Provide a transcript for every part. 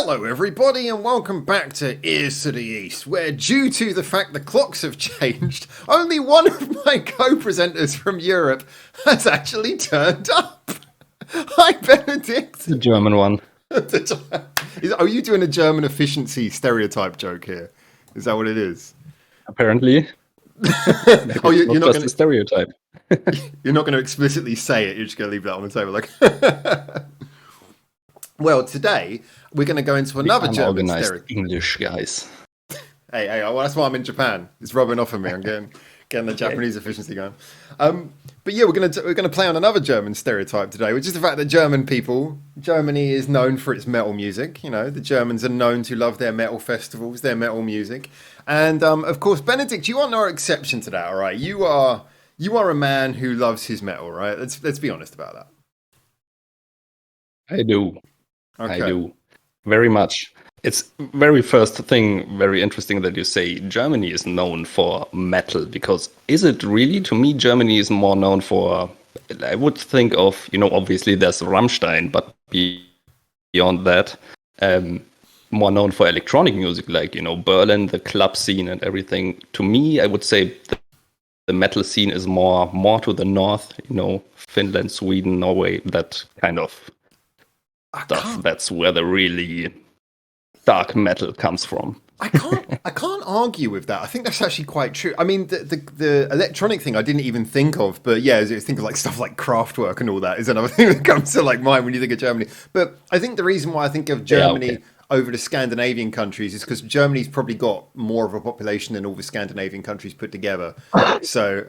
Hello everybody and welcome back to Ears to the East, where due to the fact the clocks have changed, only one of my co-presenters from Europe has actually turned up. Hi Benedict! The German one. Are you doing a German efficiency stereotype joke here? Is that what it is? Apparently. Oh, you're not just going a stereotype. You're not going to explicitly say it, you're just going to leave that on the table. Like, well, today we're going to go into another German stereotype. English guys. Hey, well, that's why I'm in Japan. It's rubbing off on me. I'm getting the Japanese efficiency going. But yeah, we're gonna play on another German stereotype today, which is the fact that Germany is known for its metal music. You know, the Germans are known to love their metal festivals, their metal music, and of course, Benedict, you are no exception to that. All right, you are a man who loves his metal, right? Let's be honest about that. I do. Okay. I do. Very much. It's very first thing, very interesting that you say Germany is known for metal, because is it really? To me, Germany is more known for, I would think of, obviously there's Rammstein, but beyond that, more known for electronic music, like, Berlin, the club scene and everything. To me, I would say the metal scene is more to the north, Finland, Sweden, Norway, that kind of stuff. That's where the really dark metal comes from. I can't argue with that. I think that's actually quite true. I mean, the electronic thing I didn't even think of, but yeah, think of like stuff like Kraftwerk and all that is another thing that comes to like mind when you think of Germany. But I think the reason why I think of Germany over the Scandinavian countries is because Germany's probably got more of a population than all the Scandinavian countries put together. So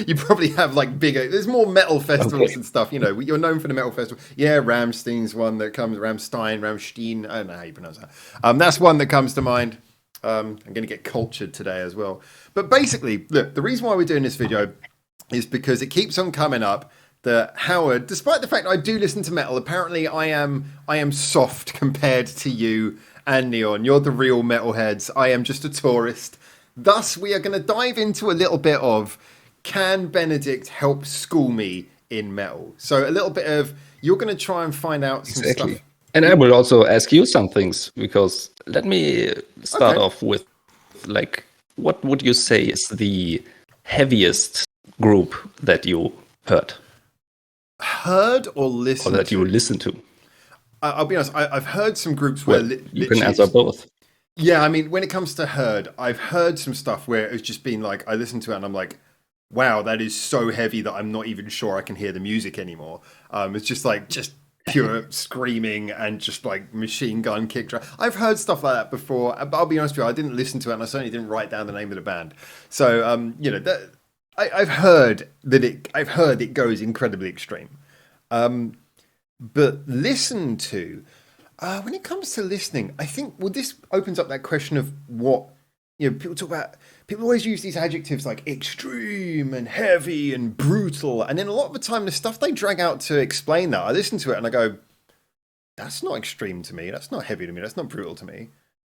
you probably have like bigger. There's more metal festivals and stuff. You're known for the metal festival. Yeah, Rammstein's one that comes. Rammstein. I don't know how you pronounce that. That's one that comes to mind. I'm going to get cultured today as well. But basically, look, the reason why we're doing this video is because it keeps on coming up that Howard, despite the fact that I do listen to metal, apparently I am soft compared to you and Neon. You're the real metalheads. I am just a tourist. Thus, we are going to dive into a little bit of, can Benedict help school me in metal? So a little bit of, you're going to try and find out some stuff. And I will also ask you some things, because let me start off with, like, what would you say is the heaviest group that you heard? Heard or listened or that you listen to? I'll be honest, I've heard some groups where you can answer both. Yeah, I mean, when it comes to heard, I've heard some stuff where it's just been like, I listen to it and I'm like, wow, that is so heavy that I'm not even sure I can hear the music anymore. It's just pure screaming and just like machine gun kick drum. I've heard stuff like that before, but I'll be honest with you, I didn't listen to it and I certainly didn't write down the name of the band. So, I've heard it goes incredibly extreme. But listen to, when it comes to listening, I think, this opens up that question of what, people always use these adjectives like extreme and heavy and brutal. And then a lot of the time, the stuff they drag out to explain that, I listen to it and I go, that's not extreme to me. That's not heavy to me. That's not brutal to me.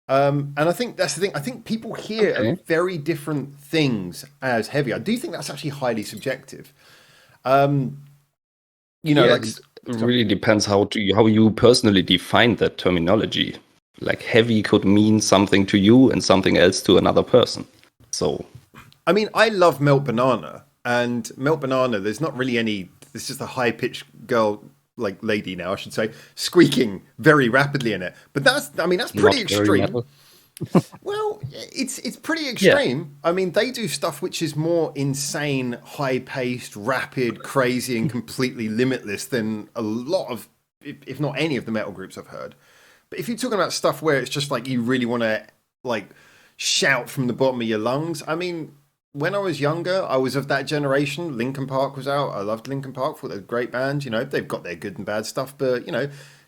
And I think that's the thing. I think people hear very different things as heavy. I do think that's actually highly subjective. It really depends how you personally define that terminology. Like, heavy could mean something to you and something else to another person. So, I mean, I love Melt Banana, and Melt Banana. There's not really any. It's just a high pitched girl. Like lady now, I should say, squeaking very rapidly in it. But that's pretty extreme. Well, it's pretty extreme. Yeah. I mean, they do stuff which is more insane, high-paced, rapid, crazy, and completely limitless than a lot of, if not any of the metal groups I've heard. But if you're talking about stuff where it's just like you really want to like shout from the bottom of your lungs, I mean, when I was younger, I was of that generation. Linkin Park was out. I loved Linkin Park. Thought they're a great band. They've got their good and bad stuff. But,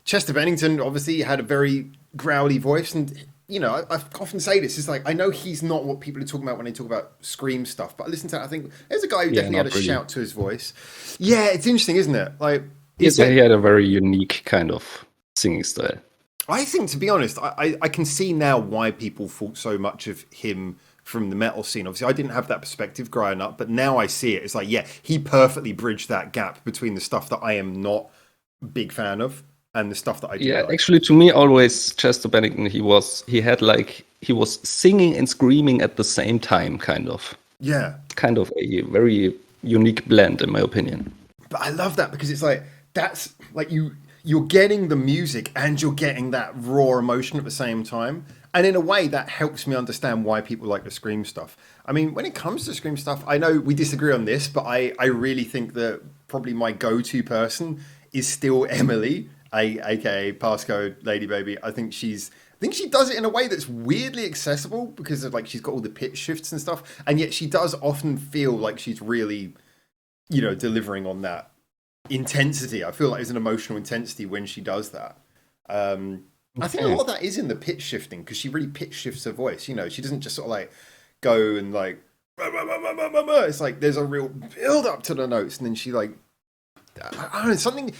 Chester Bennington obviously had a very growly voice. And, I often say this. It's like, I know he's not what people are talking about when they talk about scream stuff. But I listen to that, I think there's a guy who definitely had a shout to his voice. Yeah, it's interesting, isn't it? Like, he had a very unique kind of singing style. I think, to be honest, I can see now why people thought so much of him from the metal scene. Obviously, I didn't have that perspective growing up, but now I see it. It's like, yeah, he perfectly bridged that gap between the stuff that I am not a big fan of and the stuff that I do Yeah, like. actually, to me, always Chester Bennington, he was singing and screaming at the same time, Yeah. kind of a very unique blend, in my opinion. But I love that because it's like that's like you're getting the music and you're getting that raw emotion at the same time. And in a way that helps me understand why people like the Scream stuff. I mean, when it comes to Scream stuff, I know we disagree on this, but I really think that probably my go-to person is still Emily, aka Passcode Lady Baby. I think she does it in a way that's weirdly accessible because of like she's got all the pitch shifts and stuff, and yet she does often feel like she's really, delivering on that intensity. I feel like there's an emotional intensity when she does that. I think a lot of that is in the pitch shifting because she really pitch shifts her voice. She doesn't just sort of like go and like. It's like there's a real build up to the notes, and then she like. I don't know, something.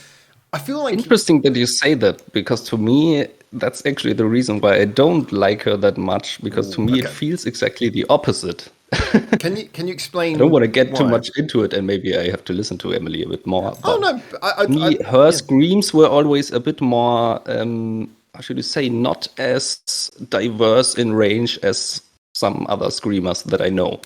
I feel like Interesting that you say that because to me, that's actually the reason why I don't like her that much because to me it feels exactly the opposite. Can you explain? I don't want to get too why? much into it, and maybe I have to listen to Emily a bit more. Oh But no, her screams were always a bit more, how should you say, not as diverse in range as some other screamers that I know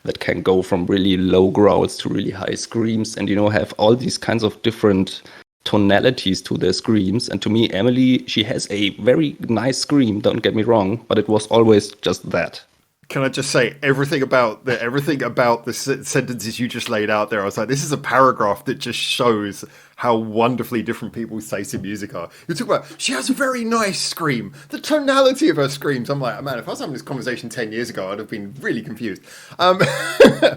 that can go from really low growls to really high screams and, have all these kinds of different tonalities to their screams. And to me, Emily, she has a very nice scream, don't get me wrong, but it was always just that. Can I just say everything about the sentences you just laid out there? I was like, this is a paragraph that just shows how wonderfully different people's taste in music are. You talk about she has a very nice scream, the tonality of her screams. I'm like, man, if I was having this conversation 10 years ago, I'd have been really confused. I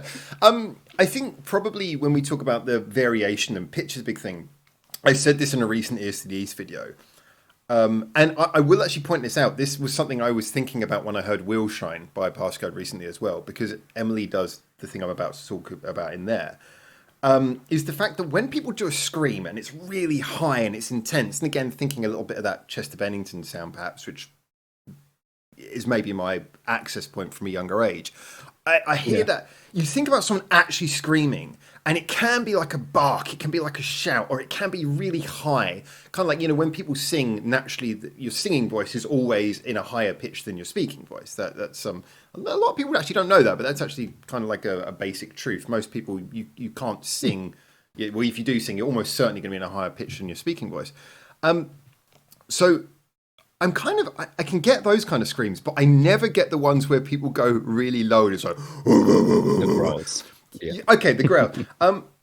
think probably when we talk about the variation and pitch is a big thing. I said this in a recent Ears to the East video. And I will actually point this out. This was something I was thinking about when I heard Will Shine by Passcode recently as well, because Emily does the thing I'm about to talk about in there. Is the fact that when people do a scream and it's really high and it's intense, and again, thinking a little bit of that Chester Bennington sound perhaps, which is maybe my access point from a younger age, I hear that you think about someone actually screaming, and it can be like a bark, it can be like a shout, or it can be really high. Kind of like, when people sing, naturally, your singing voice is always in a higher pitch than your speaking voice. That's a lot of people actually don't know that, but that's actually kind of like a basic truth. Most people, you can't sing. Well, if you do sing, you're almost certainly going to be in a higher pitch than your speaking voice. So I'm I can get those kind of screams, but I never get the ones where people go really low. And it's like, The growls. Yeah. Okay, the growl.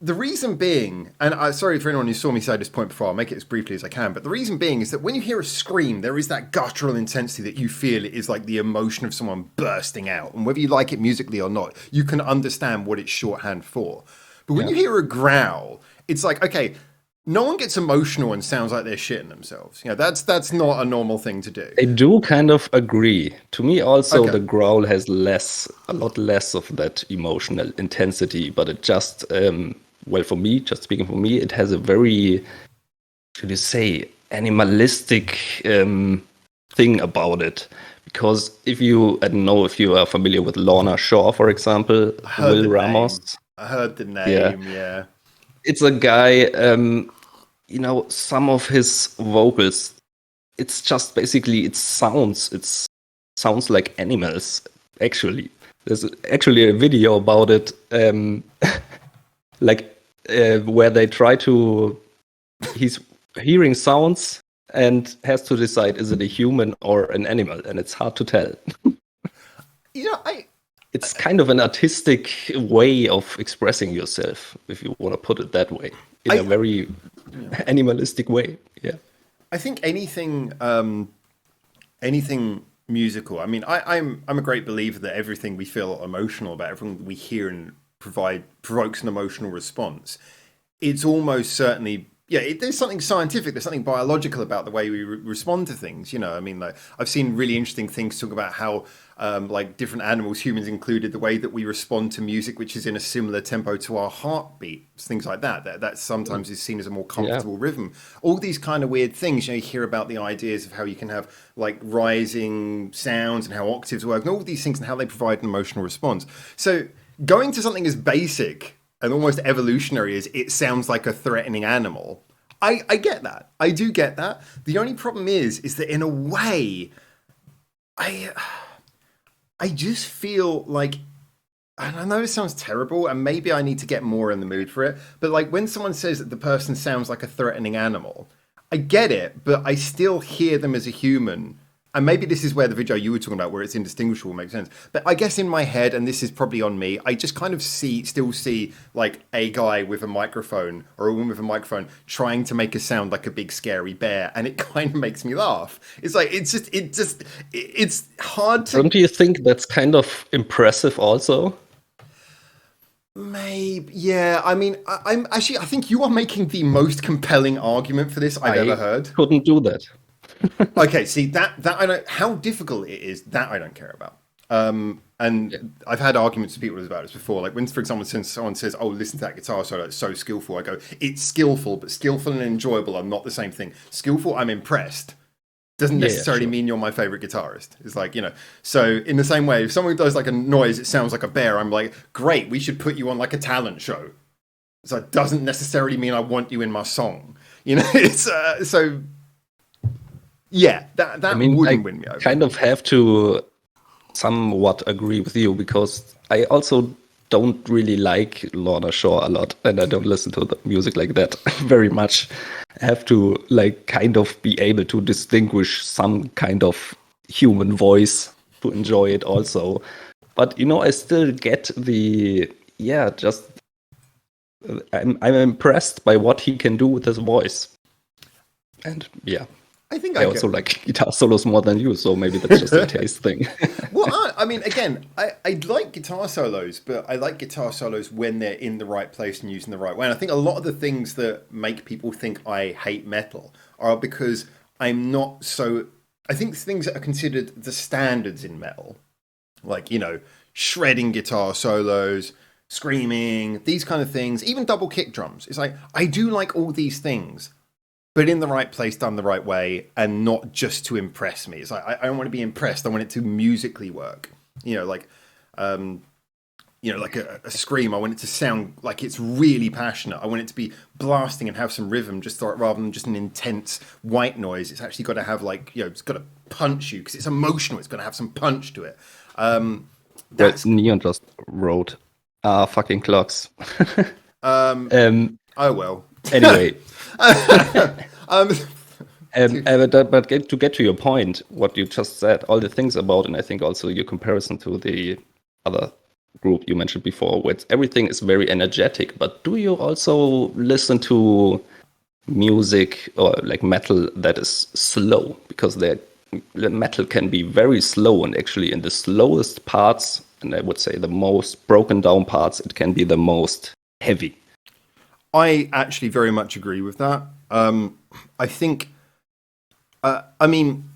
The reason being, and sorry for anyone who saw me say this point before, I'll make it as briefly as I can, but the reason being is that when you hear a scream, there is that guttural intensity that you feel it is like the emotion of someone bursting out. And whether you like it musically or not, you can understand what it's shorthand for. But when you hear a growl, it's like, okay, no one gets emotional and sounds like they're shitting themselves. That's not a normal thing to do. I do kind of agree. To me, also, the growl has a lot less of that emotional intensity, but it just, for me, just speaking for me, it has a very, should you say, animalistic thing about it. Because I don't know if you are familiar with Lorna Shore, for example, Will Ramos. I heard the name, yeah. It's a guy, some of his vocals, it's just basically, it sounds like animals, actually. There's actually a video about it, where they try he's hearing sounds and has to decide, is it a human or an animal? And it's hard to tell. It's kind of an artistic way of expressing yourself, if you want to put it that way, in a very animalistic way. Yeah, I think anything musical. I mean, I'm a great believer that everything we feel emotional about, everything we hear and provokes an emotional response. It's almost certainly. There's something scientific, there's something biological about the way we respond to things. I mean, like I've seen really interesting things talk about how, like different animals, humans included, the way that we respond to music, which is in a similar tempo to our heartbeat, things like that. That sometimes is seen as a more comfortable rhythm. All these kind of weird things. You hear about the ideas of how you can have like rising sounds and how octaves work, and all these things and how they provide an emotional response. So going to something as basic and almost evolutionary as it sounds like a threatening animal, I get that. I do get that. The only problem is that in a way, I I just feel like, and I know it sounds terrible, and maybe I need to get more in the mood for it, but like when someone says that the person sounds like a threatening animal, I get it, but I still hear them as a human. And maybe this is where the video you were talking about, where it's indistinguishable, makes sense. But I guess in my head, and this is probably on me, I just kind of still see like a guy with a microphone or a woman with a microphone trying to make a sound like a big scary bear, and it kind of makes me laugh. It's like it's hard to. Don't you think that's kind of impressive also? Maybe, yeah. I mean, I'm actually, I think you are making the most compelling argument for this I've ever heard. Couldn't do that. Okay, see that I don't. How difficult it is, that I don't care about. And I've had arguments with people about this before. Like when, for example, someone says, "Oh, listen to that guitar solo; it's so skillful." I go, "It's skillful, but skillful and enjoyable are not the same thing. Skillful, I'm impressed. Doesn't necessarily mean you're my favorite guitarist." It's like, you know. So in the same way, if someone does like a noise, it sounds like a bear. I'm like, "Great, we should put you on like a talent show." So it doesn't necessarily mean I want you in my song. You know, it's so. Yeah, that I mean, wouldn't win me over. Kind of have to somewhat agree with you because I also don't really like Lorna Shore a lot, and I don't listen to the music like that very much. I have to like kind of be able to distinguish some kind of human voice to enjoy it also. But you know, I still get the just I'm impressed by what he can do with his voice. And yeah. I think I also like guitar solos more than you, so maybe that's just a taste thing. Well, I mean, again, I like guitar solos, but I like guitar solos when they're in the right place and used in the right way. And I think a lot of the things that make people think I hate metal are because I'm not so... I think things that are considered the standards in metal, like, you know, shredding guitar solos, screaming, these kind of things, even double kick drums. It's like, I do like all these things, but in the right place, done the right way, and not just to impress me. It's like, I don't want to be impressed. I want it to musically work. You know, like, like a scream. I want it to sound like it's really passionate. I want it to be blasting and have some rhythm, just rather than just an intense white noise. It's actually got to have like, you know, it's got to punch you because it's emotional. It's got to have some punch to it. That's Neon just wrote, fucking clocks. Oh well. Anyway. But to get to your point, what you just said, all the things about, and I think also your comparison to the other group you mentioned before, where everything is very energetic. But do you also listen to music or like metal that is slow? Because the metal can be very slow, and actually in the slowest parts, and I would say the most broken down parts, it can be the most heavy. I actually very much agree with that. I think, I mean,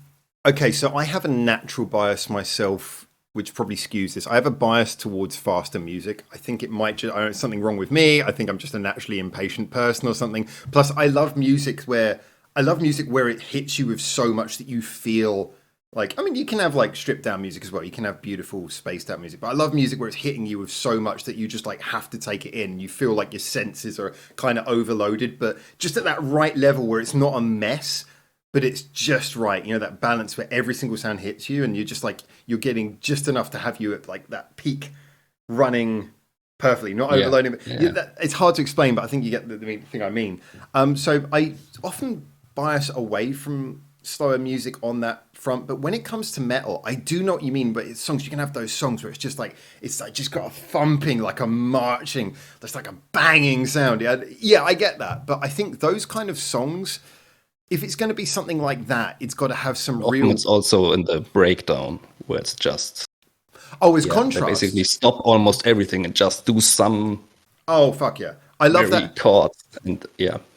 okay, so I have a natural bias myself, which probably skews this. I have a bias towards faster music. I think it might just, I don't know, something wrong with me. I think I'm just a naturally impatient person or something. Plus, I love music where it hits you with so much that you feel like, I mean, you can have like stripped down music as well. You can have beautiful spaced out music, but I love music where it's hitting you with so much that you just like have to take it in. You feel like your senses are kind of overloaded, but just at that right level where it's not a mess, but it's just right. You know, that balance where every single sound hits you and you're just like, you're getting just enough to have you at like that peak running perfectly, not overloading. Yeah. It's hard to explain, but I think you get the thing I mean. So I often bias away from slower music on that front, but when it comes to metal, I do know what you mean. But it's songs, you can have those songs where it's like just got a thumping, like a marching, there's like a banging sound. Yeah, I get that, but I think those kind of songs, if it's going to be something like that, it's got to have some real. It's also in the breakdown where it's just it's contrast. They basically stop almost everything and just do some. Oh fuck yeah! I love that chords and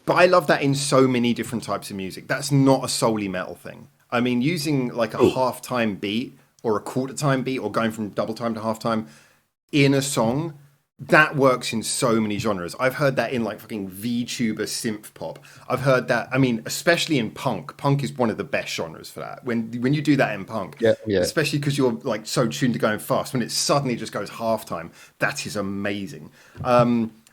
But I love that in so many different types of music. That's not a solely metal thing. I mean, using like a half-time beat or a quarter-time beat or going from double time to half-time in a song, that works in so many genres. I've heard that in like fucking VTuber synth pop. I've heard that, I mean, especially in punk. Punk is one of the best genres for that. When you do that in punk, especially because you're like so tuned to going fast, when it suddenly just goes half-time, that is amazing.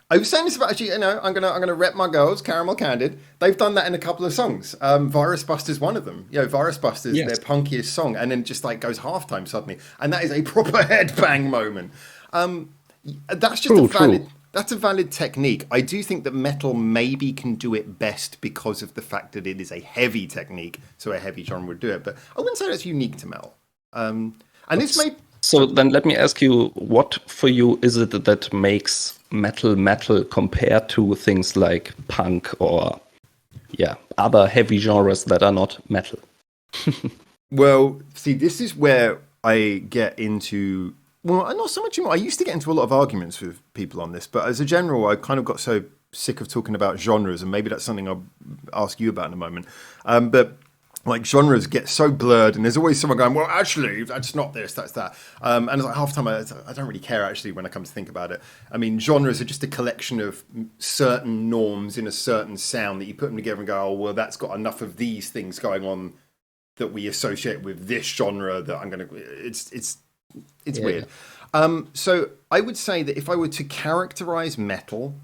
I was saying this about actually, I'm gonna rep my girls, Caramel Candid. They've done that in a couple of songs. Virus Buster's one of them. Virus Buster's Yes. their punkiest song, and then just like goes halftime suddenly, and that is a proper headbang moment. That's just a True, valid. true. That's a valid technique. I do think that metal maybe can do it best because of the fact that it is a heavy technique, so a heavy genre would do it. But I wouldn't say that's unique to metal. And this may. So then let me ask you, what for you is it that makes metal metal compared to things like punk or other heavy genres that are not metal? Well, see, this is where I get into. Well, not so much. I used to get into a lot of arguments with people on this, but as a general, I kind of got so sick of talking about genres, and maybe that's something I'll ask you about in a moment. But like genres get so blurred, and there's always someone going, "Well, actually, that's not this, that's that." And it's like half the time I don't really care actually when I come to think about it. I mean, genres are just a collection of certain norms in a certain sound that you put them together and go, "Oh, well, that's got enough of these things going on that we associate with this genre that I'm going to." It's weird. So I would say that if I were to characterize metal,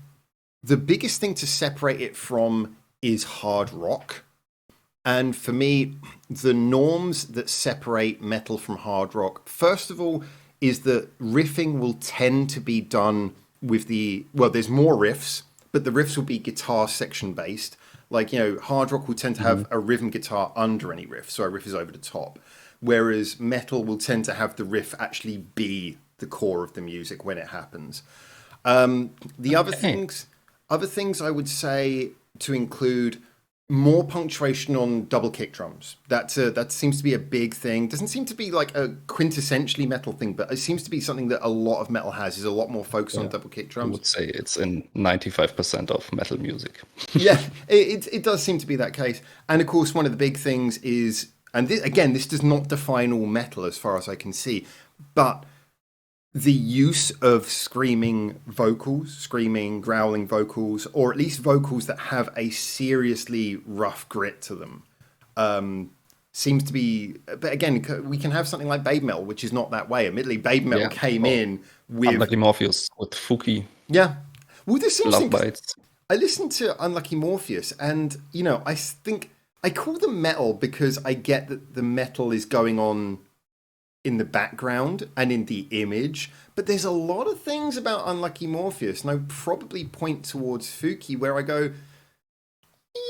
the biggest thing to separate it from is hard rock. And for me, the norms that separate metal from hard rock, first of all, is that riffing will tend to be done with there's more riffs, but the riffs will be guitar section based. Like, hard rock will tend to have a rhythm guitar under any riff, so a riff is over the top. Whereas metal will tend to have the riff actually be the core of the music when it happens. The other things I would say to include more punctuation on double kick drums. That seems to be a big thing. Doesn't seem to be like a quintessentially metal thing, but it seems to be something that a lot of metal has. Is a lot more focus on double kick I drums. would say it's in 95% of metal music. Yeah, it does seem to be that case. And of course, one of the big things is, and this does not define all metal as far as I can see, but the use of screaming growling vocals, or at least vocals that have a seriously rough grit to them, seems to be. But again, we can have something like Babe Metal, which is not that way. Admittedly, Babe Metal came in with Unlucky Morpheus with Fuki. Yeah. Well, this seems Lovebites. I listened to Unlucky Morpheus, and I think I call them metal because I get that the metal is going on in the background and in the image, but there's a lot of things about Unlucky Morpheus, and I probably point towards Fuki where I go,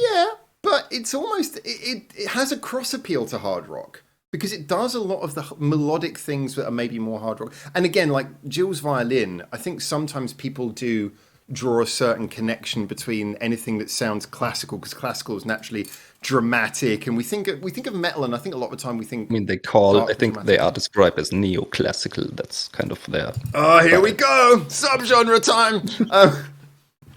yeah, but it's almost it has a cross appeal to hard rock because it does a lot of the melodic things that are maybe more hard rock. And again, like Jill's violin, I think sometimes people do draw a certain connection between anything that sounds classical, because classical is naturally dramatic, and we think of metal, and I think a lot of the time we think. I mean, they are described as neoclassical. That's kind of their. Oh, here we go, subgenre time.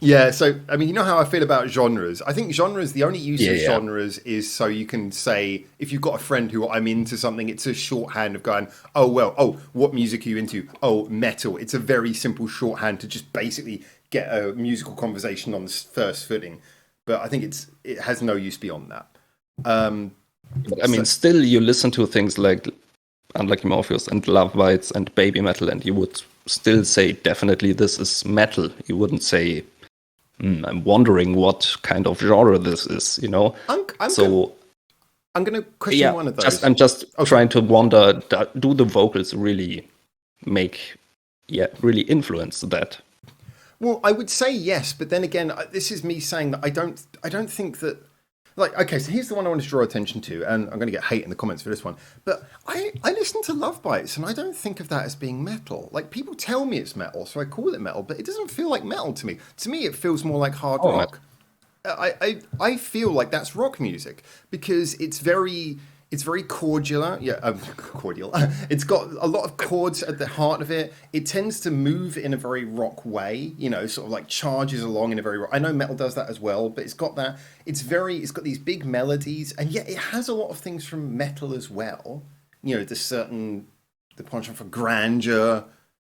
Yeah, so I mean, you know how I feel about genres. I think genres, the only use of genres is so you can say, if you've got a friend who I'm into something, it's a shorthand of going, what music are you into? Oh, metal. It's a very simple shorthand to just basically get a musical conversation on the first footing. But I think it has no use beyond that. But I mean, still you listen to things like Unlucky Morpheus and Lovebites and Baby Metal, and you would still say definitely this is metal. You wouldn't say, I'm wondering what kind of genre this is, I'm going to question one of those. I'm just trying to wonder, do the vocals really really influence that? Well, I would say yes, but then again, this is me saying that I don't think that. Like, okay, so here's the one I want to draw attention to, and I'm going to get hate in the comments for this one. But I listen to Lovebites, and I don't think of that as being metal. Like, people tell me it's metal, so I call it metal, but it doesn't feel like metal to me. To me, it feels more like hard rock. I feel like that's rock music because it's very cordial. Cordial. It's got a lot of chords at the heart of it. It tends to move in a very rock way, sort of like charges along in a very rock. I know metal does that as well, but it's got that. It's got these big melodies, and yet it has a lot of things from metal as well. The penchant for grandeur,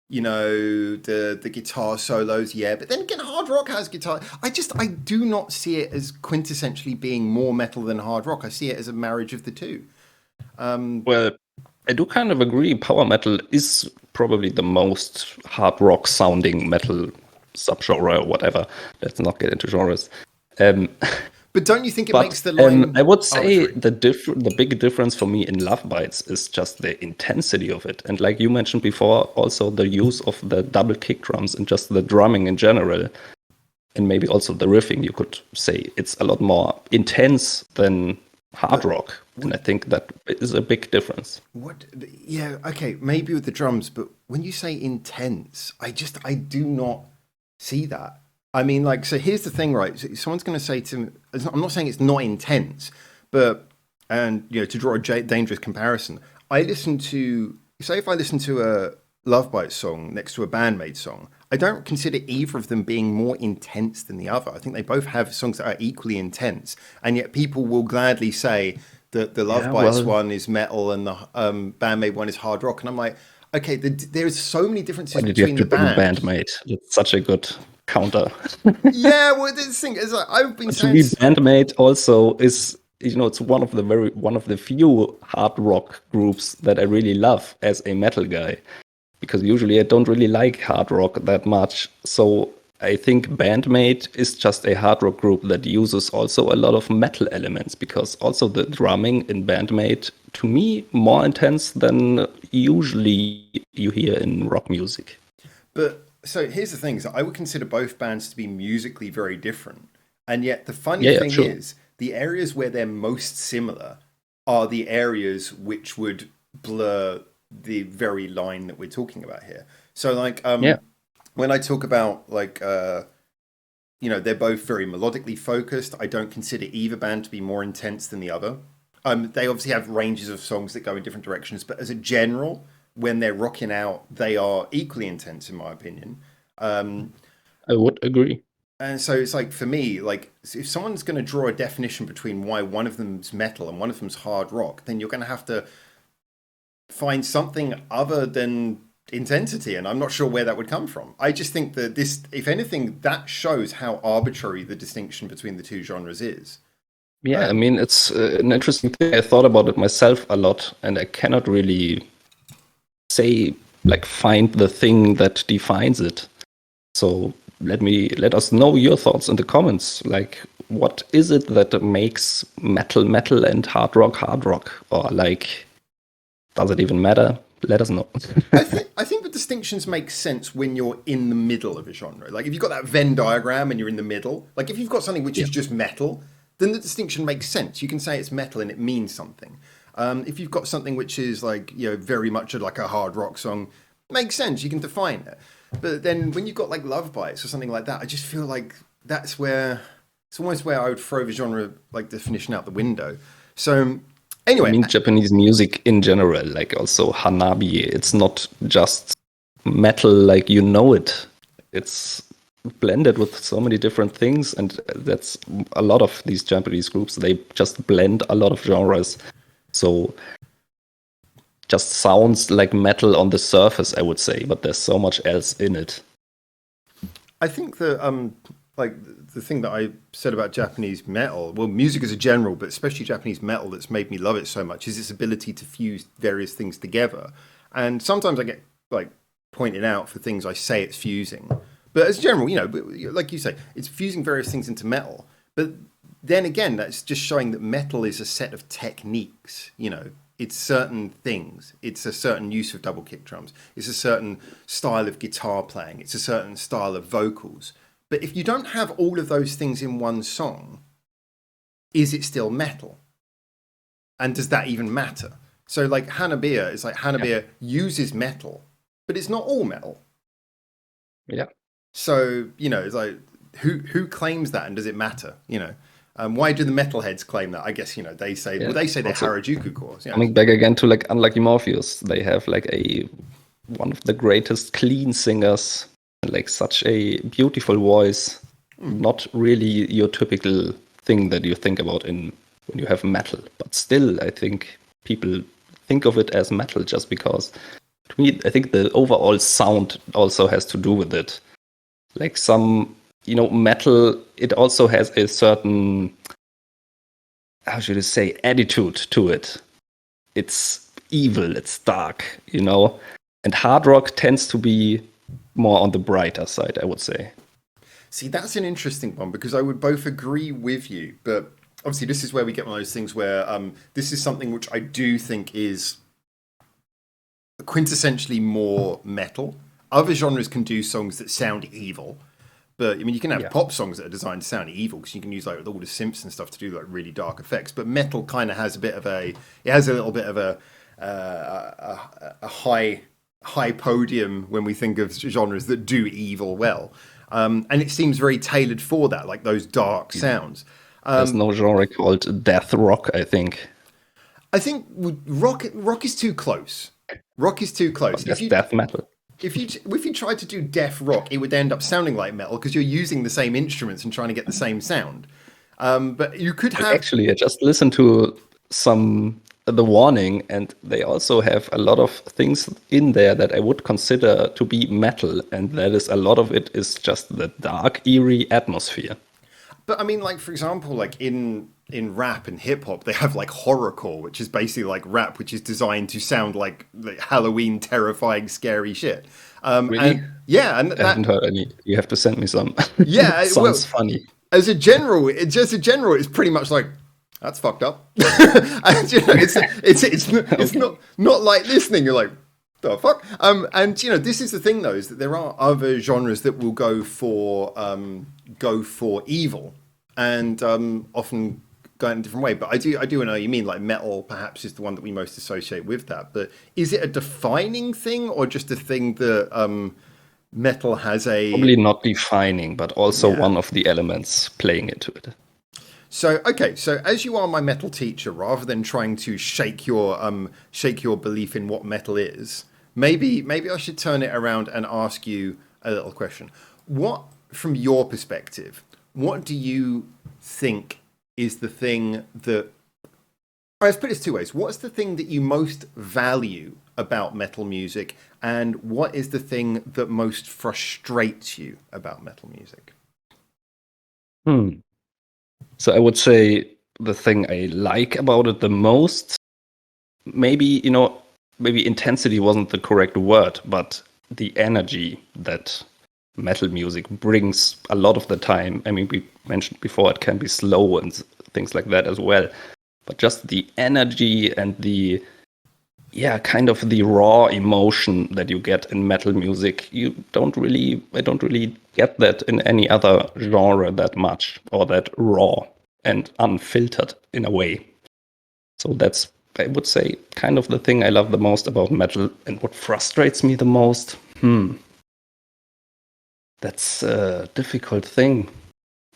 the guitar solos, but then again, hard rock has guitar. I do not see it as quintessentially being more metal than hard rock. I see it as a marriage of the two. Well, I do kind of agree. Power metal is probably the most hard rock sounding metal subgenre or whatever. Let's not get into genres. Um, But don't you think it but makes the line I would say arbitrary? the big difference for me in Lovebites is just the intensity of it. And like you mentioned before, also the use of the double kick drums and just the drumming in general. And maybe also the riffing, you could say it's a lot more intense than hard rock. And I think that is a big difference. What? Yeah, okay, maybe with the drums, but when you say intense, I do not see that. I mean, like, so here's the thing, right? So someone's going to say to me, I'm not saying it's not intense, but, and, you know, to draw a dangerous comparison, I listen to, say if I listen to a Lovebites song next to a BAND-MAID song, I don't consider either of them being more intense than the other. I think they both have songs that are equally intense, and yet people will gladly say that the Lovebites one is metal and the BAND-MAID one is hard rock. And I'm like, okay, there's so many differences Why did you have between to the bring bands. BAND-MAID? It's such a good counter. Yeah, well, this thing is like, I've been To saying. me, BAND-MAID also is, it's one of the few hard rock groups that I really love as a metal guy, because usually I don't really like hard rock that much. So I think BAND-MAID is just a hard rock group that uses also a lot of metal elements, because also the drumming in BAND-MAID, to me, more intense than usually you hear in rock music. But so here's the thing: is that I would consider both bands to be musically very different, and yet the funny Yeah, yeah, thing sure. is, the areas where they're most similar are the areas which would blur the very line that we're talking about here. So, like, Yeah. when I talk about like, you know, they're both very melodically focused. I don't consider either band to be more intense than the other. They obviously have ranges of songs that go in different directions, but as a general, when they're rocking out, they are equally intense, in my opinion. Um, I would agree. and so it's like for me, like if someone's going to draw a definition between why one of them's metal and one of them's hard rock, then you're going to have to find something other than intensity, and I'm not sure where that would come from. I just think that this, if anything, that shows how arbitrary the distinction between the two genres is. Yeah, I mean, it's an interesting thing. I thought about it myself a lot, and I cannot really say, like, find the thing that defines it. So let us know your thoughts in the comments. Like, what is it that makes metal metal and hard rock? Or like, does it even matter? Let us know. I think the distinctions make sense when you're in the middle of a genre. Like if you've got that Venn diagram and you're in the middle, like if you've got something which is just metal, then the distinction makes sense. You can say it's metal and it means something. If you've got something which is like, you know, very much like a hard rock song, makes sense. You can define it. But then when you've got like Lovebites or something like that, I just feel like that's where it's almost where I would throw the genre like definition out the window. So I anyway, mean, Japanese music in general, like also HANABIE, it's not just metal like you know it. It's blended with so many different things, and that's a lot of these Japanese groups. They just blend a lot of genres. So just sounds like metal on the surface, I would say, but there's so much else in it. I think that like the thing that I said about Japanese metal, well, music as a general, but especially Japanese metal, that's made me love it so much is its ability to fuse various things together. And sometimes I get like pointed out for things I say it's fusing, but as general, you know, like you say, it's fusing various things into metal. But then again, that's just showing that metal is a set of techniques. You know, it's certain things. It's a certain use of double kick drums. It's a certain style of guitar playing. It's a certain style of vocals. But if you don't have all of those things in one song, is it still metal? And does that even matter? So like HANABIE is like HANABIE uses metal, but it's not all metal. Yeah. So, you know, it's like who claims that and does it matter? You know, why do the metalheads claim that? I guess, you know, they say well, they say they're harajuku cores. You know? Coming back again to like Unlucky Morpheus, they have like one of the greatest clean singers, like such a beautiful voice. Not really your typical thing that you think about when you have metal, but still I think people think of it as metal just because, to me, I think the overall sound also has to do with it. Like some, you know, metal, it also has a certain, how should I say, attitude to it. It's evil, it's dark, you know. And hard rock tends to be more on the brighter side, I would say. See, that's an interesting one because I would both agree with you, but obviously this is where we get one of those things where this is something which I do think is quintessentially more metal. Other genres can do songs that sound evil, but I mean, you can have pop songs that are designed to sound evil because you can use like all the synths and stuff to do like really dark effects. But metal kind of has a bit of it has a little bit of a high podium when we think of genres that do evil well, and it seems very tailored for that, like those dark sounds. There's no genre called death rock, I think. I think rock is too close. Rock is too close. That's death metal. If you tried to do death rock, it would end up sounding like metal because you're using the same instruments and trying to get the same sound. But you could have... Actually, I just listened to the Warning, and they also have a lot of things in there that I would consider to be metal, and that is a lot of it is just the dark, eerie atmosphere. But I mean, like, for example, like in rap and hip hop, they have like horrorcore, which is basically like rap, which is designed to sound like Halloween, terrifying, scary shit. Really? And I haven't heard any. You have to send me some. Yeah, Sounds funny. As a general, it's pretty much like that's fucked up. And you know, it's not like listening. You're like, the fuck. And you know, this is the thing though, is that there are other genres that will go for evil. And often go in a different way, but I do know what you mean. Like metal, perhaps, is the one that we most associate with that. But is it a defining thing, or just a thing that metal has a probably not defining, but also one of the elements playing into it? So okay, so as you are my metal teacher, rather than trying to shake your belief in what metal is, maybe I should turn it around and ask you a little question. What, from your perspective, what do you think is the thing that... Let's put this two ways. What's the thing that you most value about metal music, and what is the thing that most frustrates you about metal music? So I would say the thing I like about it the most, maybe intensity wasn't the correct word, but the energy that metal music brings a lot of the time. I mean, we mentioned before it can be slow and things like that as well, but just the energy and the kind of the raw emotion that you get in metal music, I don't really get that in any other genre that much, or that raw and unfiltered in a way. So that's, I would say, kind of the thing I love the most about metal. And what frustrates me the most? That's a difficult thing.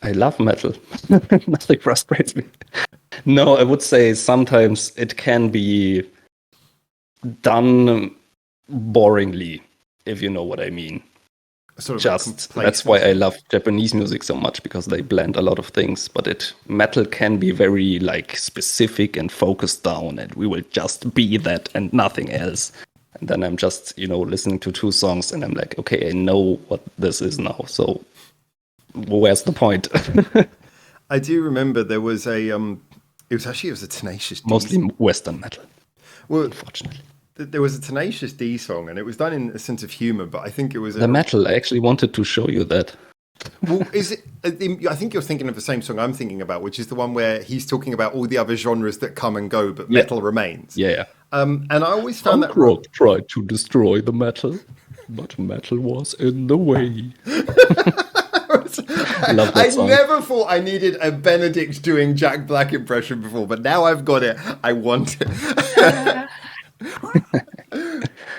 I love metal. Nothing frustrates me. No, I would say sometimes it can be done boringly, if you know what I mean. That's why I love Japanese music so much, because they blend a lot of things. But metal can be very like specific and focused down, and we will just be that and nothing else. And then I'm just, listening to two songs and I'm like, okay, I know what this is now. So where's the point? I do remember there was it was a Tenacious D. Mostly Western metal. Well, unfortunately. There was a Tenacious D song, and it was done in a sense of humor, but I think it was... The metal, I actually wanted to show you that. Well, is it? I think you're thinking of the same song I'm thinking about, which is the one where he's talking about all the other genres that come and go, but metal remains. Yeah. And I always found that... Rock tried to destroy the metal, but metal was in the way. I never thought I needed a Benedict doing Jack Black impression before, but now I've got it. I want it.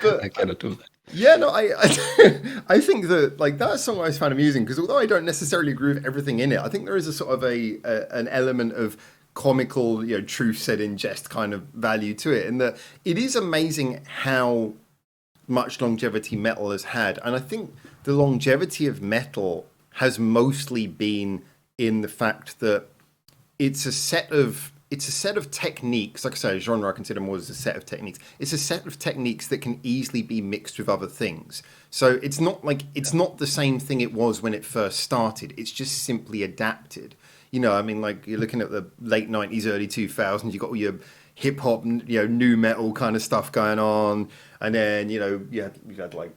But, I cannot do that. Yeah, no, I think that like that song I always found amusing, because although I don't necessarily agree with everything in it, I think there is a sort of an element of comical, truth said in jest kind of value to it, and that it is amazing how much longevity metal has had. And I think the longevity of metal has mostly been in the fact that it's a set of techniques. Like I say, a genre I consider more as a set of techniques. It's a set of techniques that can easily be mixed with other things. So it's not the same thing it was when it first started. It's just simply adapted. I mean, like you're looking at the late 90s, early 2000s, you got all your hip hop, new metal kind of stuff going on. And then, you had like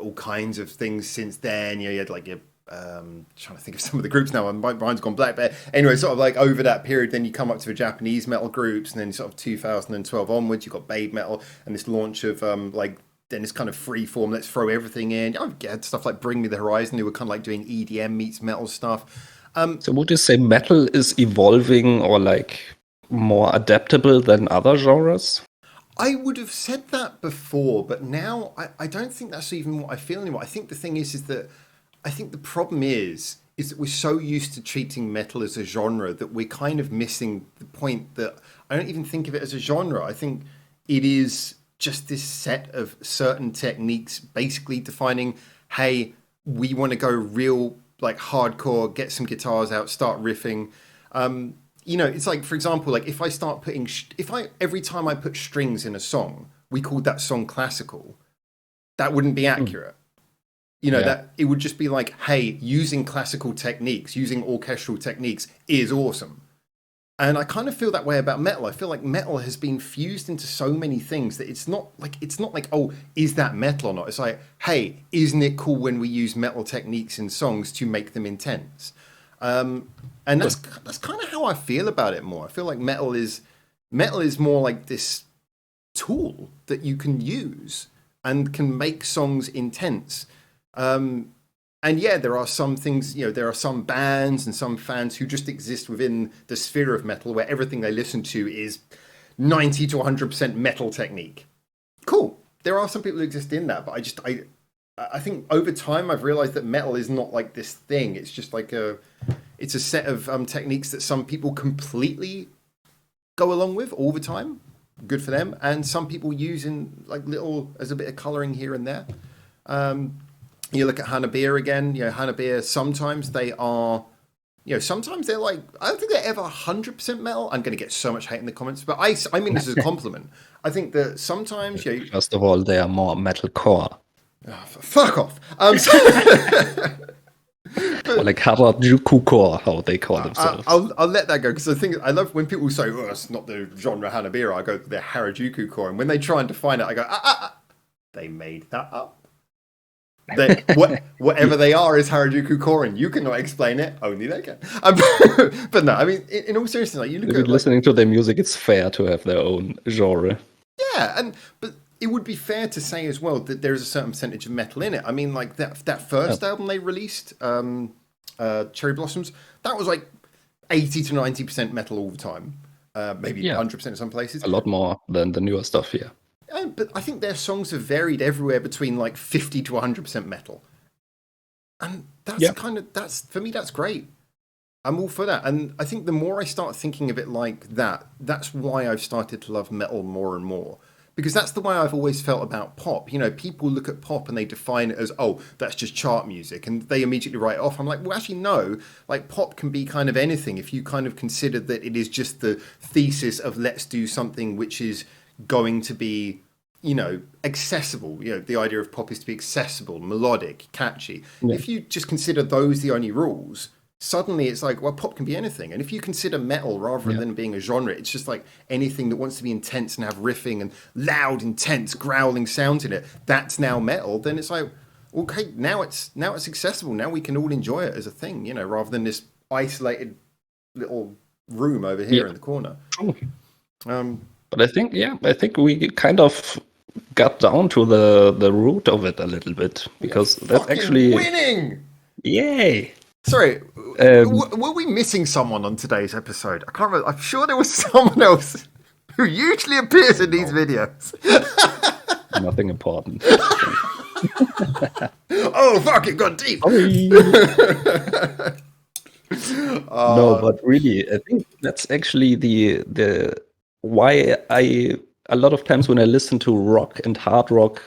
all kinds of things since then. You had like your trying to think of some of the groups now. My mind's gone black. But anyway, sort of like over that period, then you come up to the Japanese metal groups, and then sort of 2012 onwards, you've got BAND metal and this launch of like then this kind of free form. Let's throw everything in. I had stuff like Bring Me the Horizon. They were kind of like doing EDM meets metal stuff. So would you say metal is evolving or like more adaptable than other genres? I would have said that before, but now I don't think that's even what I feel anymore. I think the thing is that I think the problem is that we're so used to treating metal as a genre that we're kind of missing the point that I don't even think of it as a genre. I think it is just this set of certain techniques basically defining, hey, we want to go real like hardcore, get some guitars out, start riffing. You know, it's like, for example, like if I start putting, every time I put strings in a song, we called that song classical, that wouldn't be accurate. You know, that it would just be like, hey, using classical techniques, using orchestral techniques is awesome. And I kind of feel that way about metal. I feel like metal has been fused into so many things that it's not like, oh, is that metal or not? It's like, hey, isn't it cool when we use metal techniques in songs to make them intense? And that's kind of how I feel about it more. I feel like metal is more like this tool that you can use and can make songs intense. And yeah, there are some things, you know, there are some bands and some fans who just exist within the sphere of metal where everything they listen to is 90 to 100% metal technique. Cool. There are some people who exist in that, but I think over time I've realized that metal is not like this thing. It's just like it's a set of techniques that some people completely go along with all the time. Good for them. And some people use in like little, as a bit of coloring here and there. You look at HANABIE again, you know, HANABIE, sometimes they are, you know, sometimes they're like, I don't think they're ever 100% metal. I'm going to get so much hate in the comments, but I mean this as a compliment. I think that sometimes, you know, first of all, they are more metalcore. Oh, fuck off. Or like harajuku-core, how they call themselves. I'll let that go, because I think I love when people say, oh, it's not the genre HANABIE, I go, they're harajuku-core. And when they try and define it, I go, they made that up. Whatever they are is harajuku-core, and you cannot explain it, only they can. But no, I mean, in all seriousness, like you look at listening to their music, it's fair to have their own genre. Yeah, but it would be fair to say as well that there is a certain percentage of metal in it. I mean, like that first album they released, Cherry Blossoms, that was like 80 to 90% metal all the time, maybe 100% in some places. A lot more than the newer stuff here. But I think their songs have varied everywhere between like 50 to 100% metal. And that's for me, that's great. I'm all for that. And I think the more I start thinking of it like that, that's why I've started to love metal more and more. Because that's the way I've always felt about pop. You know, people look at pop and they define it as, oh, that's just chart music. And they immediately write it off. I'm like, well, actually, no. Like, pop can be kind of anything if you kind of consider that it is just the thesis of let's do something which is going to be, you know, accessible. You know, the idea of pop is to be accessible, melodic, catchy. Yeah. If you just consider those the only rules, suddenly it's like, well, pop can be anything. And if you consider metal rather than being a genre, it's just like anything that wants to be intense and have riffing and loud, intense, growling sounds in it, that's now metal. Then it's like, okay, now it's accessible. Now we can all enjoy it as a thing, you know, rather than this isolated little room over here in the corner. But I think we kind of got down to the root of it a little bit, because that's actually winning. Yay! Sorry, were we missing someone on today's episode? I can't remember. I'm sure there was someone else who usually appears in these videos. Nothing important. Oh fuck! It got deep. No, but really, I think that's actually the why a lot of times when I listen to rock and hard rock,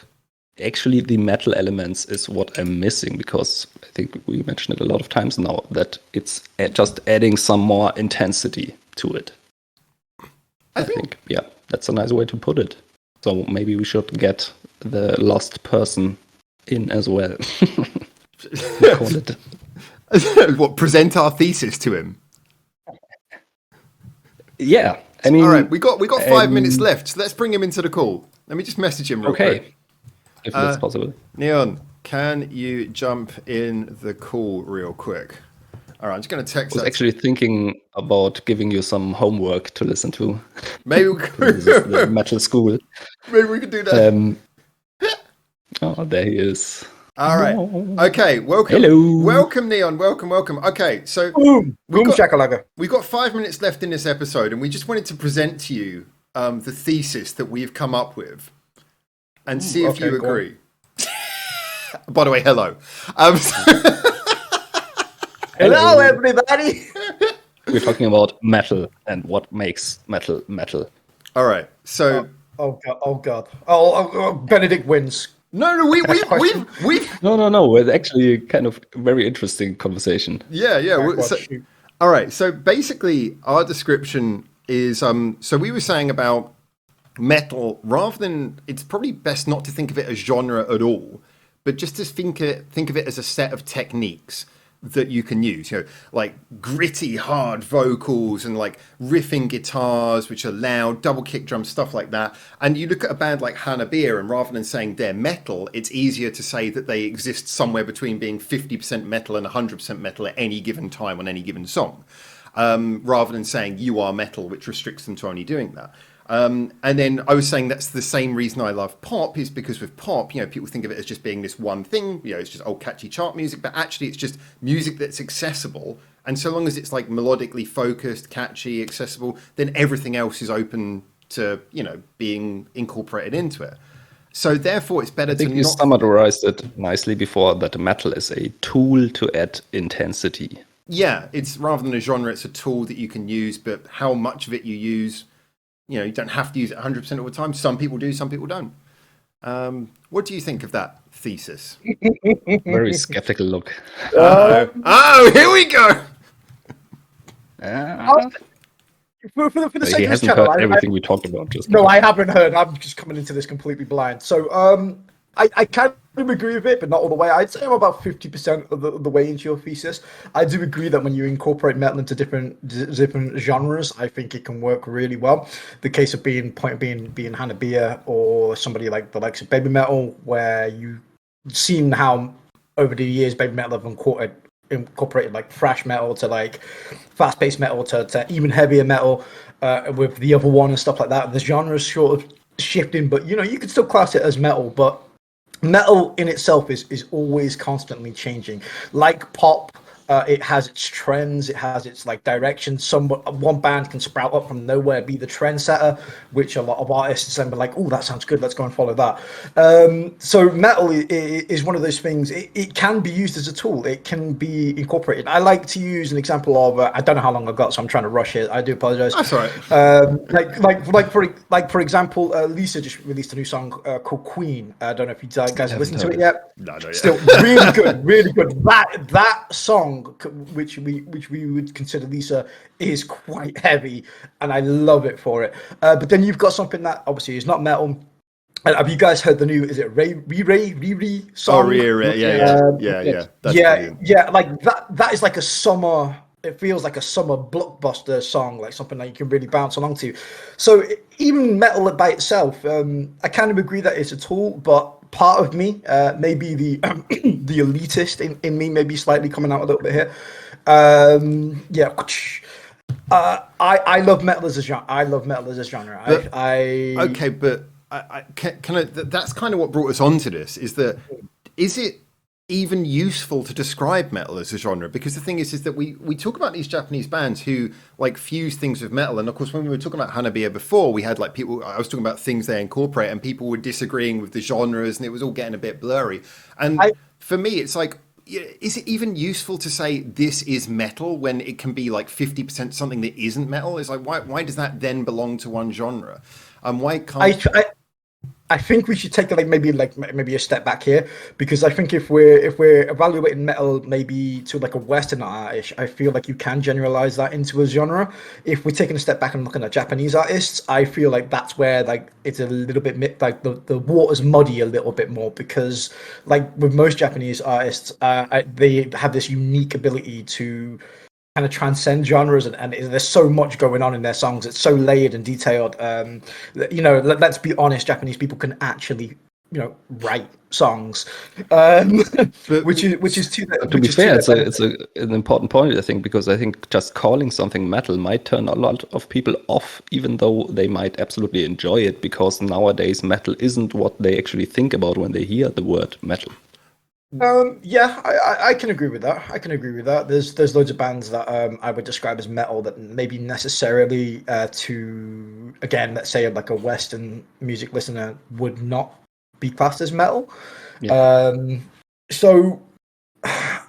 actually the metal elements is what I'm missing, because I think we mentioned it a lot of times now that it's just adding some more intensity to it. I think that's a nice way to put it. So maybe we should get the lost person in as well. Call it. What, present our thesis to him? Yeah. I mean, all right, we got 5 minutes left, so let's bring him into the call. Let me just message him real quick. If that's possible. Neon, can you jump in the call real quick? All right, I'm just going to text. I was actually thinking about giving you some homework to listen to. Maybe This is the metal school. maybe we could do that. Oh, there he is. All right. Okay. Welcome. Hello. Welcome, Neon. Welcome. Okay. So Boom shakalaka. we've got 5 minutes left in this episode, and we just wanted to present to you the thesis that we've come up with, and see if you agree. By the way, hello. Hello, everybody. We're talking about metal and what makes metal metal. All right. So. Oh god. Oh, Benedict wins. No, we've No. It's actually a kind of very interesting conversation. Yeah. All right. So basically, our description is so we were saying about metal, rather than, it's probably best not to think of it as genre at all, but just to think of it as a set of techniques that you can use, like gritty, hard vocals and like riffing guitars, which are loud, double kick drums, stuff like that. And you look at a band like HANABIE, and rather than saying they're metal, it's easier to say that they exist somewhere between being 50% metal and 100% metal at any given time on any given song, rather than saying you are metal, which restricts them to only doing that. And then I was saying that's the same reason I love pop, is because with pop, people think of it as just being this one thing, it's just old catchy chart music, but actually it's just music that's accessible. And so long as it's like melodically focused, catchy, accessible, then everything else is open to, being incorporated into it. So therefore it's better I think to you not... summarized it nicely before, that metal is a tool to add intensity. Yeah, it's rather than a genre, it's a tool that you can use, but how much of it you use, you don't have to use it 100% all the time. Some people do, some people don't. What do you think of that thesis? Very skeptical look. Oh, here we go. For the He sake of this hasn't channel, heard everything we talked about. I haven't heard. I'm just coming into this completely blind. So I kind of agree with it, but not all the way. I'd say I'm about 50% of the way into your thesis. I do agree that when you incorporate metal into different genres, I think it can work really well. The case of being HANABIE or somebody like the likes of Baby Metal, where you've seen how over the years Baby Metal have incorporated like thrash metal to like fast-paced metal to even heavier metal with the other one and stuff like that. The genre's sort of shifting, but you could still class it as metal, but metal in itself is always constantly changing. Like pop, it has its trends, it has its like direction. One band can sprout up from nowhere, be the trendsetter, which a lot of artists then be like, oh, that sounds good, let's go and follow that. So metal is one of those things. It can be used as a tool. It can be incorporated. I like to use an example of I don't know how long I've got, so I'm trying to rush it. I do apologize. That's all right. Like for example, Lisa just released a new song called Queen. I don't know if you guys have listened to it yet. No, not yet. Still really good, really good. That song, which we would consider Lisa, is quite heavy, and I love it for it. But then you've got something that obviously is not metal. Have you guys heard the new? Is it Riri song? Oh, yeah. Yeah. Like that is like a summer. It feels like a summer blockbuster song, like something that you can really bounce along to. So even metal by itself, I kind of agree that it's a tool, but part of me, maybe the the elitist in me, maybe slightly coming out a little bit here. I love metal as a genre. Okay, but that's kind of what brought us onto this. Is it even useful to describe metal as a genre? Because the thing is that we talk about these Japanese bands who like fuse things with metal, and of course when we were talking about HANABIE before, we had like people, I was talking about things they incorporate, and people were disagreeing with the genres, and it was all getting a bit blurry. And for me, it's like, is it even useful to say this is metal when it can be like 50% something that isn't metal? It's like, why does that then belong to one genre? Why can't I think we should take maybe a step back here, because I think if we're evaluating metal maybe to like a Western artist, I feel like you can generalize that into a genre. If we're taking a step back and looking at Japanese artists, I feel like that's where like it's a little bit like the water's muddy a little bit more, because like with most Japanese artists, they have this unique ability to kind of transcend genres, and there's so much going on in their songs. It's so layered and detailed. Let's be honest, Japanese people can actually write songs, which is to be fair, it's an important point, I think, because I think just calling something metal might turn a lot of people off, even though they might absolutely enjoy it, because nowadays metal isn't what they actually think about when they hear the word metal. Yeah, I can agree with that. I can agree with that. There's loads of bands that I would describe as metal that maybe necessarily to, again, let's say like a Western music listener would not be classed as metal. Yeah. So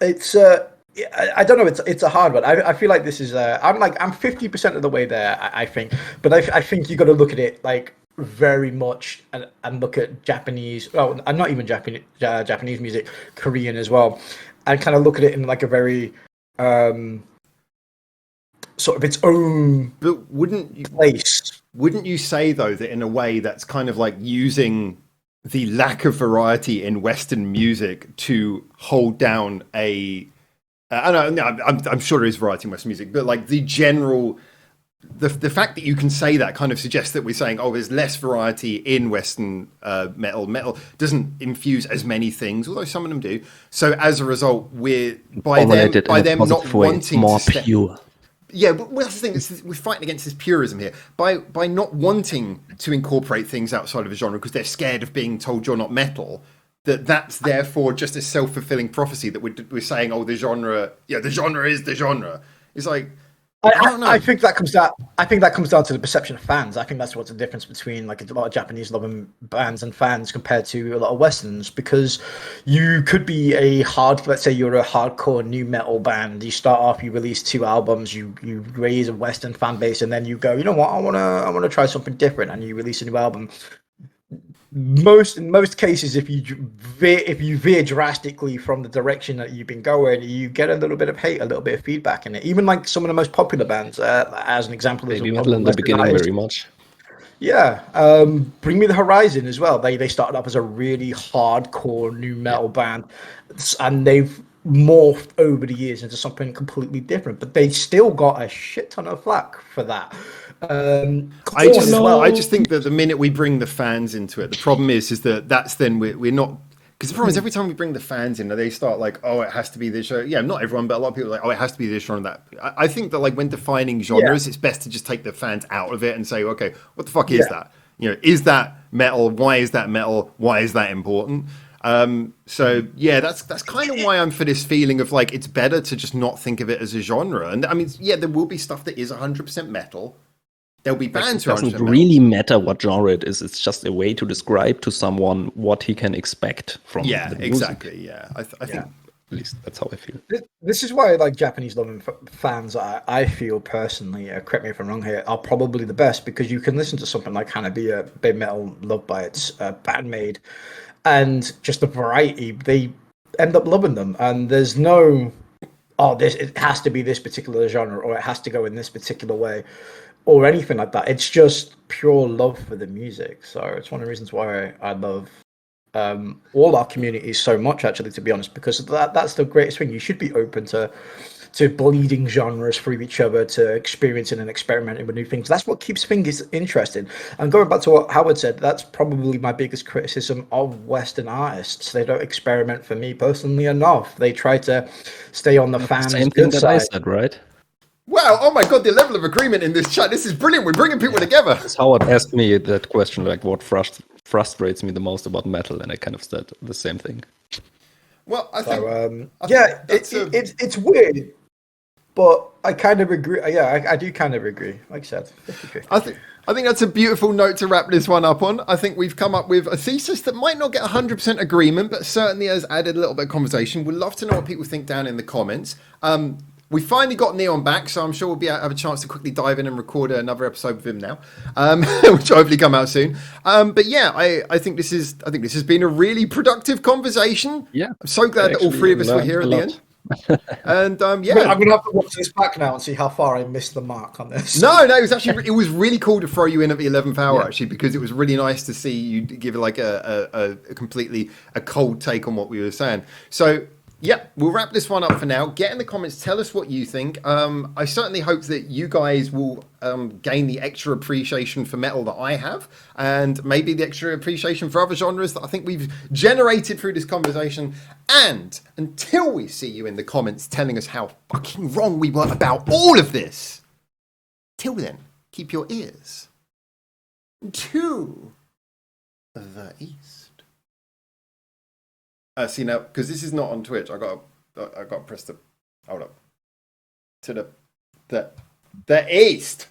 it's I don't know. It's a hard one. I feel like this is I'm 50% of the way there. I think, but I think you got to look at it like very much and look at Japanese. Oh, and not even Japanese music, Korean as well, and kind of look at it in like a very sort of its own. But wouldn't you say though that in a way that's kind of like using the lack of variety in Western music to hold down a I'm sure there is variety in Western music, but like the general, the fact that you can say that kind of suggests that we're saying, oh, there's less variety in Western metal. Metal doesn't infuse as many things, although some of them do. So as a result, we're by them not wanting more to pure. Yeah, but that's the thing. We're fighting against this purism here by not wanting to incorporate things outside of a genre because they're scared of being told you're not metal. That's therefore just a self-fulfilling prophecy that we're saying, oh, the genre is the genre. It's like I don't know. I think that comes down. I think that comes down to the perception of fans. I think that's what's the difference between like a lot of Japanese loving bands and fans compared to a lot of Westerns. Because you could be let's say you're a hardcore new metal band. You start off, you release 2 albums, you raise a Western fan base, and then you go, you know what, I wanna try something different, and you release a new album. In most cases, if you veer drastically from the direction that you've been going, you get a little bit of hate, a little bit of feedback in it. Even like some of the most popular bands, as an example, Baby metal in the beginning very much. Yeah, Bring Me the Horizon as well. They started off as a really hardcore new metal band, and they've morphed over the years into something completely different. But they still got a shit ton of flack for that. I just think that the minute we bring the fans into it, the problem is that that's then we're not, because the problem is every time we bring the fans in, they start like, oh, it has to be this show. Yeah, not everyone, but a lot of people are like, oh, it has to be this genre and that. I think that like when defining genres, it's best to just take the fans out of it and say, okay, what the fuck is that? Is that metal? Why is that metal? Why is that important? So yeah, that's kind of why I'm for this feeling of like it's better to just not think of it as a genre. And I mean, yeah, there will be stuff that is 100% metal. There'll be bands who it doesn't really matter what genre it is. It's just a way to describe to someone what he can expect from the music. Exactly. Yeah, I think at least that's how I feel. This is why like Japanese loving fans, I feel personally, correct me if I'm wrong here, are probably the best, because you can listen to something like HANABIE, Big Metal, Lovebites, BAND-MAID, and just the variety, they end up loving them. And there's no, it has to be this particular genre, or it has to go in this particular way, or anything like that. It's just pure love for the music. So it's one of the reasons why I love all our communities so much, actually, to be honest, because that's the greatest thing. You should be open to bleeding genres through each other, to experiencing and experimenting with new things. That's what keeps things interesting. And going back to what Howard said, that's probably my biggest criticism of Western artists. They don't experiment, for me personally, enough. They try to stay on the fans' same thing that I said, right? Wow, oh my god, the level of agreement in this chat. This is brilliant. We're bringing people together. Howard asked me that question, like what frustrates me the most about metal, and I kind of said the same thing. Well, I think... it's weird, but I kind of agree. Yeah, I do kind of agree. Like I said, 50-50. I think that's a beautiful note to wrap this one up on. I think we've come up with a thesis that might not get 100% agreement, but certainly has added a little bit of conversation. We'd love to know what people think down in the comments. We finally got Neon back, so I'm sure we'll have a chance to quickly dive in and record another episode with him now, which will hopefully come out soon. But yeah, I think this has been a really productive conversation. Yeah, I'm so glad that all 3 of us were here at the end. And yeah, I'm gonna have to watch this back now and see how far I missed the mark on this. No, it was really cool to throw you in at the 11th hour, actually, because it was really nice to see you give like a completely cold take on what we were saying. So Yep, we'll wrap this one up for now. Get in the comments, tell us what you think. I certainly hope that you guys will gain the extra appreciation for metal that I have, and maybe the extra appreciation for other genres that I think we've generated through this conversation. And until we see you in the comments telling us how fucking wrong we were about all of this, till then, keep your ears to the east. See now, because this is not on Twitch, I got to press the, hold up, to the east.